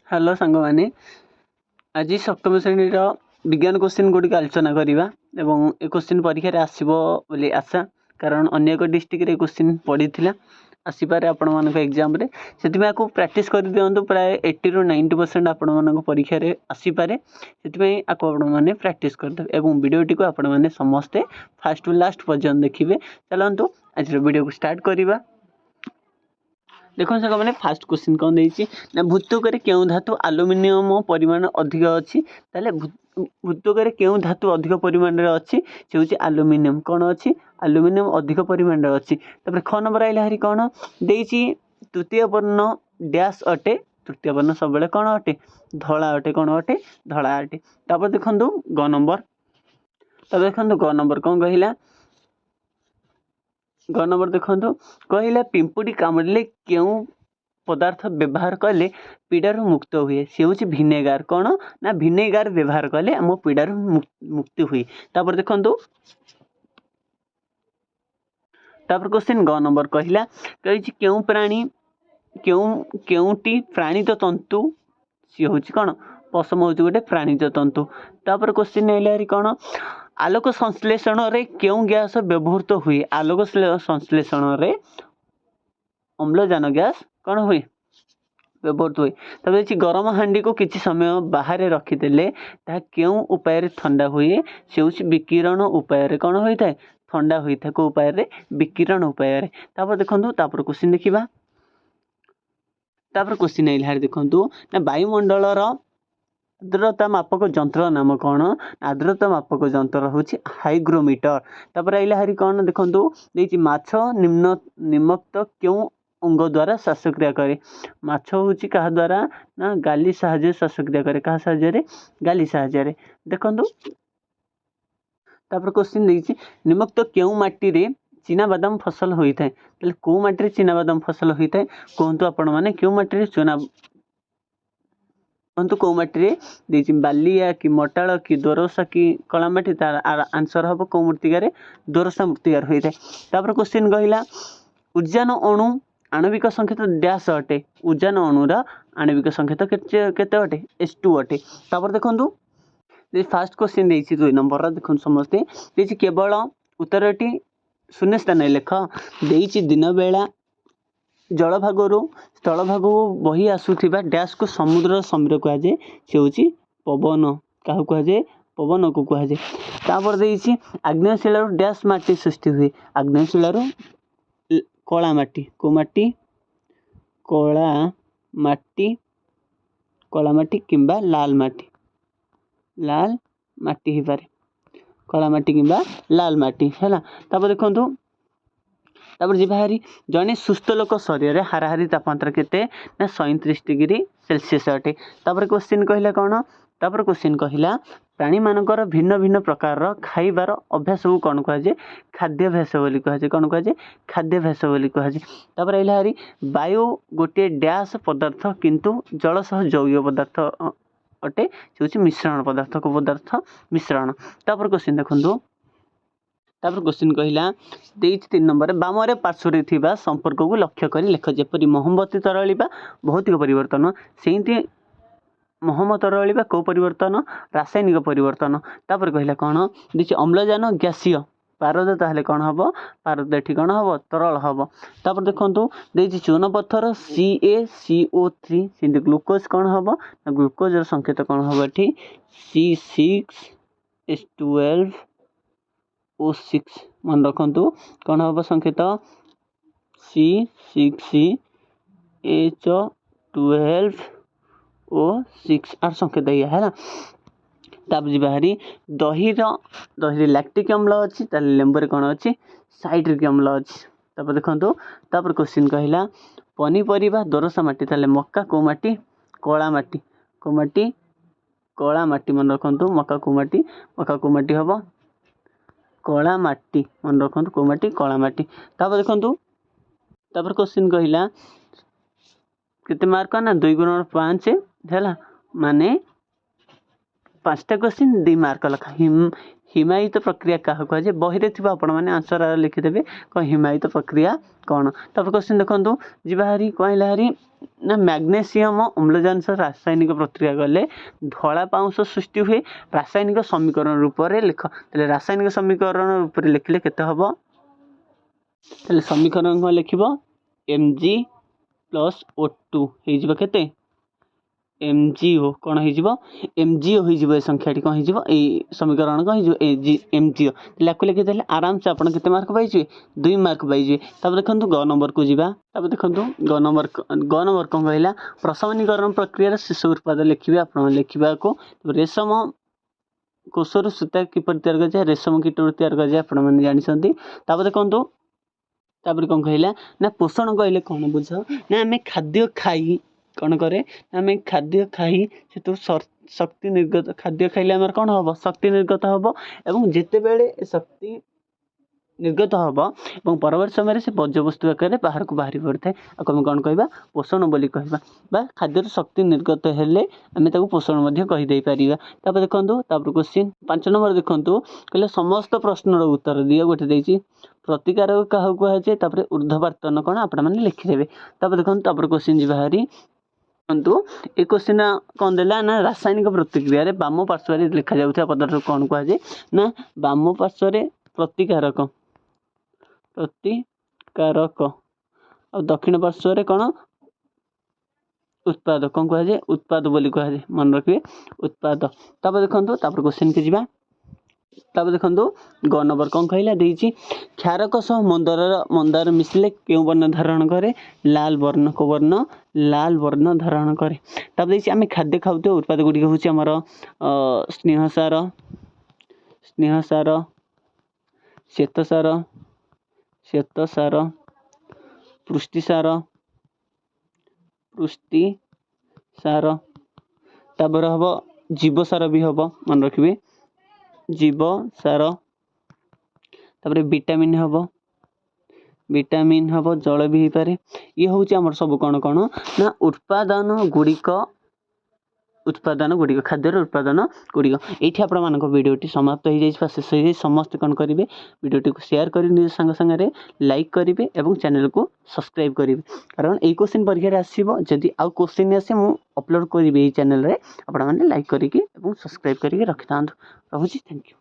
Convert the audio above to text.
Hello सांग मैंने आज सप्तम श्रेणी विज्ञान क्वेश्चन गुड़िक आलोचना करवा एवं ए क्वेश्चन परीक्षा रे आसीबो बोली आशा कारण अन्य एक डिस्ट्रिक्ट रे क्वेश्चन पड़ी थिला आसीपारे आपण मानक एग्जाम रे सेति में प्रैक्टिस कर दियंतु प्राय 80 ରୁ 90% आपण मानक परीक्षा रे आसीपारे सेति में आपण माने प्रैक्टिस कर दे एवं वीडियोटी को आपण माने समस्त फास्ट टू लास्ट पर्यंत देखिबे। चलंतु आज वीडियो को स्टार्ट करवा। देखो साग मैंने फास्ट क्वेश्चन कौन देती ना भूतक क्यों धातु आलुमिनियम परिमाण अधिक अच्छी ताले भूतक क्यों धातु अधिक परिमाण अच्छी से हूँ आलुमिनियम कौन अच्छी आलुमिनियम अधिक परिमाण अच्छी। तापर ख नंबर आइला हरी कौन देती तृतीय वर्ण डैश अटे तृतीय वर्ण सब कौन अटे धला अटे कौन अटे धला अटे। तापर देखो ग नंबर तब देखो ग नंबर कौन कहला ग नंबर देखो कहला पिंपुड़ी कामुड़े क्यों पदार्थ व्यवहार कले पीड़ार मुक्त हुए सी हूँ भिनेगार कौन ना भिनेगार व्यवहार कले आम पीड़ार मुक्ति हुए। तापर देखो तापर क्वेश्चन ग नंबर कहला कही क्यों प्राणी क्योंटी प्राणित तंतु सी हूँ कौन पशम हूँ गोटे प्राणित तंतु। तापर क्वेश्चन आइला कौन आलोक संश्लेषण रे क्यों गैस व्यवहृत हुए आलोक संश्लेषण रे अम्लजान गैस कौन हुए व्यवहृत हुए। तब गरम हांडी को किसी समय बाहर रखिदेले क्यों उपाय ठंडा हुए से हूँ विकिरण उपाय कौन होता है ठंडा होता है को उपाय विकिरण उपाय। तापर देखो तापर क्वेश्चन देखा तापर क्वेश्चन आइला देखो ना वायुमंडल आर्द्रता मापक यंत्र नाम कौन आर्द्रता मापक यंत्र हूँ हाइग्रोमीटर। तापर आइला हरी कौन देखो माछ निम्नक्त क्यों अंग द्वारा श्वासक्रिया करे माछ हूँ क्या द्वारा ना गाली साहाଯ୍य श्वासक्रिया करे क्या साहाଯ୍य गाली साहाଯ୍य देखो। तापर क्वेश्चन देखिए निम्नक्त क्यों माटी रे चीना बादाम फसल होता है ताले को माटी रे चीना बादाम फसल होता है कहतु आपण मैंने क्यों माटी रे चूना कहतु कौ माटी बालिया कि मटाल कि दोरसा कि कला माटी तार आंसर हम कौ मृत्तिकार दोरसा मृत्तिकार होता है। तापर क्वेश्चन कहला उद्यान अणु आणविक संकेत डैश अटे उद्यान अणुर आणविक संकेत केते अटे H2 अटे। तापर देखो फास्ट क्वेश्चन देती 2 नंबर देखो समस्ते देती केवल उत्तरटी शून्य स्थान लेख देती दिन बेला जल भागर स्थल भाग बही आसुवा डैश को समुद्र समीर कहुए से हूँ पवन क्या कहुए पवन को कहुए। तापर देती आग्नेयशिला डैश माटी सृष्टि हुए आग्नेयशिला कला माटी को माटी कला माटी किंबा लाल माटी ही पारे कला माटी किंबा लाल माटी है। तापर देखो तापर जी बाहरी जड़े सुस्थ लोक शरीर में हाराहारी तापमात्रा केते ना 37 डिग्री सेल्सियस अटे। तापर क्वेश्चन कहला कौन तापर क्वेश्चन कहला प्राणी मानकर भिन्न भिन्न प्रकार खाइबार अभ्यास को कौन कहुए खाद्याभ्यास बोली कहुए कौन कहुए खाद्याभ्यास बोली कहुए। तापर आइला हरी वायु गोटे डैश पदार्थ किंतु जल सह जैव पदार्थ अटे से हूँ मिश्रण पदार्थ को पदार्थ मिश्रण। तापर क्वेश्चन देखो तापर क्वेश्चन कहला 3 नंबर बाम पार्श्वर थिबा संपर्क को लक्ष्य कर लेख जेपरी मोहम्बती तरलिबा भौतिक परिवर्तन से मोहम्म तरलिबा को परिवर्तन रासायनिक परिवर्तन। तापर कहला कौन देखिए अम्लजान गैसीय पारद ताहले कौन हम पारद एठी कौन हम तरल हम। तापर देखो देखिए चून पत्थर CaCO3 से ग्लूकोज कौन हम ग्लूकोज संकेत कौन हम एठी C6H12O6 मन रखु कौन हम संकेत C6H12O6 आर संकेत ये है ना। तापर जी बाहरी दही लैक्टिक अम्ल अच्छी लेंबर कौन अच्छी साइट्रिक अम्ल अच्छी। तापर देखो तापर क्वेश्चन कहला पनीपरिया दोरसा माटी ताले मक्का को माटी कला माटी मन रखु मक्का को माटी हम कला माटी मन रखु को माटी कला माटी। तापर देखो तापर क्वेश्चन कहला केते मार्क ना 2 × 5 है माने पाँचटा क्वेश्चन 2 मार्क लखा हिमायित प्रक्रिया क्या कहुए बही रे आपण मैंने आंसर लिखिदेवे कौन हिमायित प्रक्रिया कौन तापर क्वेश्चन देखो जीवाहारी कहला हारी ना मैग्नेशियम अम्लजान रासायनिक प्रक्रिया गले धला पाउंस सृष्टि हुए रासायनिक समीकरण रूप में लिख तेल रासायनिक समीकरण रूप में लिखिले केते हबो तेल समीकरण को लिखिबो Mg+O2 हो केते MgO कौन हो MgO हो संख्याटी कौन हो समीकरण कौन हो MgO आपको लिखिदे आराम से आपन केते मार्क पाइजे 2 मार्क पाइजे। तब देखो ग नंबर को जीवा तब देखो ग नंबर कौन कहला प्रशमनीकरण प्रक्रिया शिशु उत्पाद लिखिबे आपन लिखिबा को रेशम कोषर सूता किपर तैयार कर रेशम कीट तैयार कर आपण मैंने जानी। तब देखो तापर कौन कहला ना पोषण कहले कौन बुझ ना आम खाद्य खाई कौन करे आम खाद्य खाई से तो शक्ति निर्गत खाद्य खाइले आम कौन हम शक्ति निर्गत हम एवं जिते बेले शक्ति निर्गत हम और परवर्त समय से बर्ज्यवस्तु आकार बाहर को बाहरी पड़ता है आम कौन कहवा पोषण बोली कहवा खाद्य शक्ति निर्गत हेले आम पोषण कहीदे पार। तापर देखो तापर क्वेश्चन 5 नंबर देखो कहले समस्त प्रश्नर उत्तर दियो गोटे देती प्रतिकारक क्या कहुए तापर ऊर्ध्वपातन कौन आपण मैंने लिखिदेवे। तापर देखो तापर क्वेश्चन जी बाहरी ए क्वेश्चन कौन देला ना रासायनिक प्रतिक्रिया रे बाम पार्श्व लिखा जाउथा पदार्थ कौन कहुए ना बाम पार्श्व प्रतिकारक और दक्षिण पार्श्व कौन उत्पाद कौन कहुए उत्पाद बोली कहुए मन रखिए उत्पाद। तापर देखो तापर क्वेश्चन के जीवा तापर देखो ग नंबर कौन कहला देछि क्षारक सह मंदार मिसले क्यों वर्ण धारण करे लाल वर्ण को वर्ण लाल वर्ण धारण करे। तापर देछि आम खाद्य खाऊ उत्पाद गुड़िक हूँ आमर स्नेहसार श्वेतसार पुष्टिसार तापर हम जीवसार भी हम मन रखिए जीवसार तापर विटामिन हम जल भी हो पारे ये हूँ आमर सब कौन कौन ना उत्पादन गुड़िक खाद्यर उत्पादन गुड़िक ये आप भिडियोटी समाप्त हो जाए शेष हो समस्त कौन करेंगे भिडियोटी को शेयर कर निज सांग सांगे लाइक करेंगे और चैनल को सब्सक्राइब करेंगे कारण ये क्वेश्चन परीक्षा आसो जदि आउ क्वेश्चन आसे मुझे अपलोड करी चैनल रे आपण मैंने लाइक करके सब्सक्राइब करके रखि था। रहुची थैंक यू।